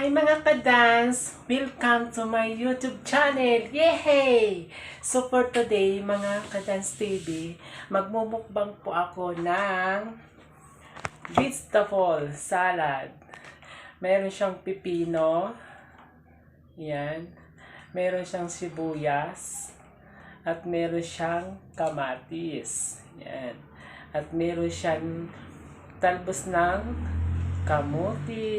Hi mga ka-dance! Welcome to my YouTube channel! Yay! So for today, mga ka-dance TV, magmumukbang po ako ng vegetable salad. Meron siyang pipino. Yan. Meron siyang sibuyas. At meron siyang kamatis. Yan. At meron siyang talbos ng kamuti.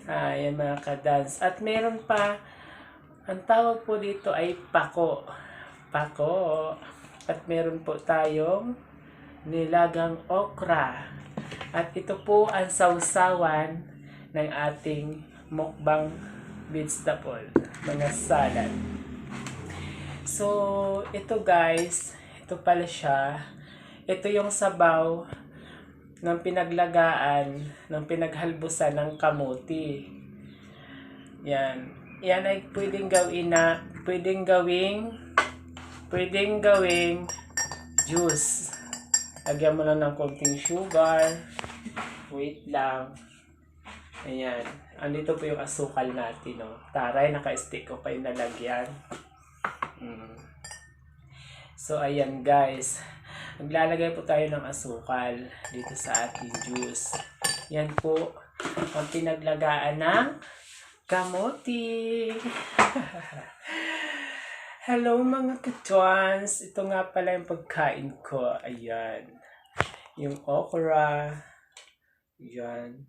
Ayan mga ka-dance. At meron pa, ang tawag po dito ay pako. Pako. At meron po tayong nilagang okra. At ito po ang sausawan ng ating mukbang vegetable, mga salad. So, ito guys, ito pala siya. Ito yung sabaw ng pinaglagaan, ng pinaghalbusan ng kamuti. Yan. Yan ay pwedeng gawing juice. Lagyan mo lang ng konting sugar. Wait lang. Ayan. Andito po yung asukal natin, no? Taray, naka-stick ko pa yung nalagyan. So, ayan guys. Maglalagay po tayo ng asukal dito sa ating juice. Yan po ang pinaglagaan ng kamuti. Hello mga ka-chons. Ito nga pala yung pagkain ko. Ayan. Yung okra. Yan.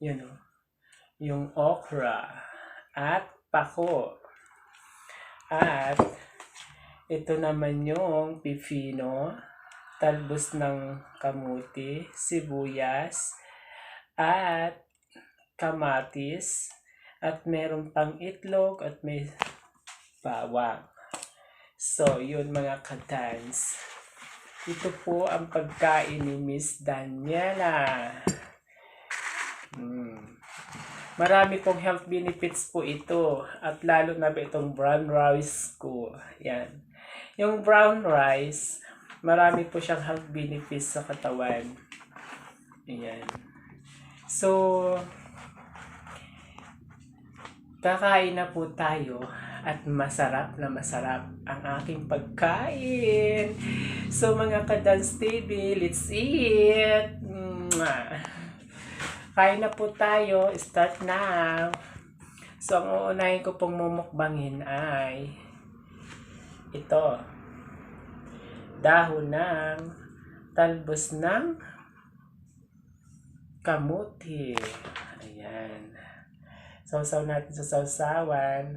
Yan o. Yung okra. At pako. At ito naman yung pipino, talbos ng kamuti, sibuyas, at kamatis, at meron pang itlog, at may bawang. So, yun mga ka-dance. Ito po ang pagkain ni Miss Daniela. Marami pong health benefits po ito. At lalo na ba itong brown rice ko. Yan. Yung brown rice, marami po siyang health benefits sa katawan. Ayan. So, kakain na po tayo at masarap na masarap ang aking pagkain. So, mga ka-Dance TV, let's eat! Kain na po tayo. Start now. So, ang uunahin ko pong mumukbangin ay ito. Dahon ng talbos ng kamuti. Ayan. Sausaw natin sa sausawan.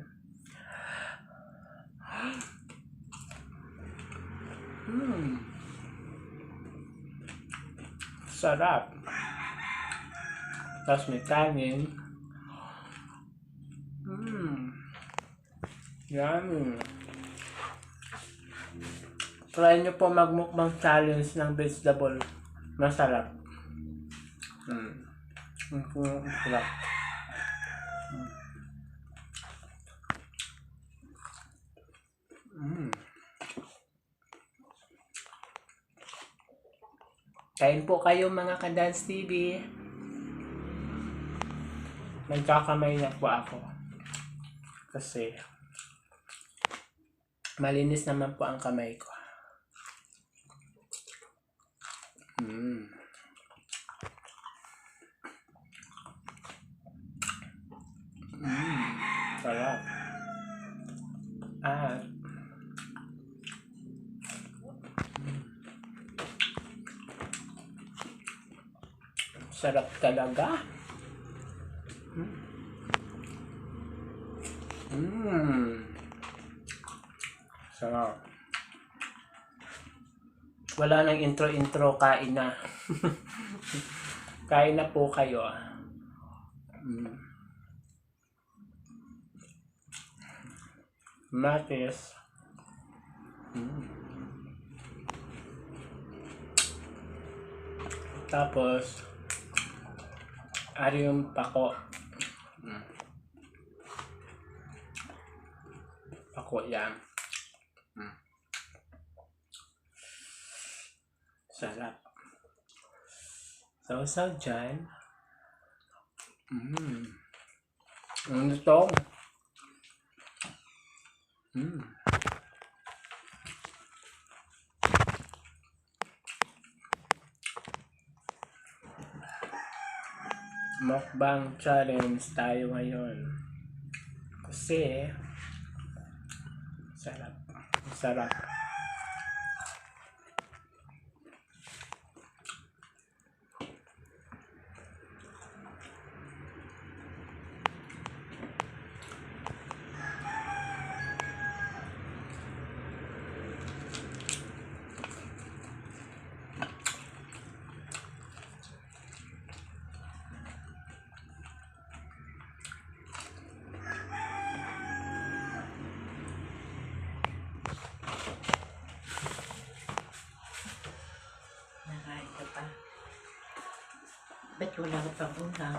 Sarap. Tapos may kanin. Yummy. Try nyo po magmukbang challenge ng vegetable. Masarap. Masarap. Kain po kayo mga ka-Dance TV. Nagkakamay na po ako. Kasi malinis naman po ang kamay ko. Sarap. At sarap talaga. Sarap. Wala nang intro, kain na. Kain na po kayo. Matis. Tapos ari yung pako. Pako yan. Sarap. Sausaw dyan. Ano to? Mukbang challenge tayo ngayon. Kasi sarap. Sarap. Nakain ka pa. Ba't wala ka pang ulam?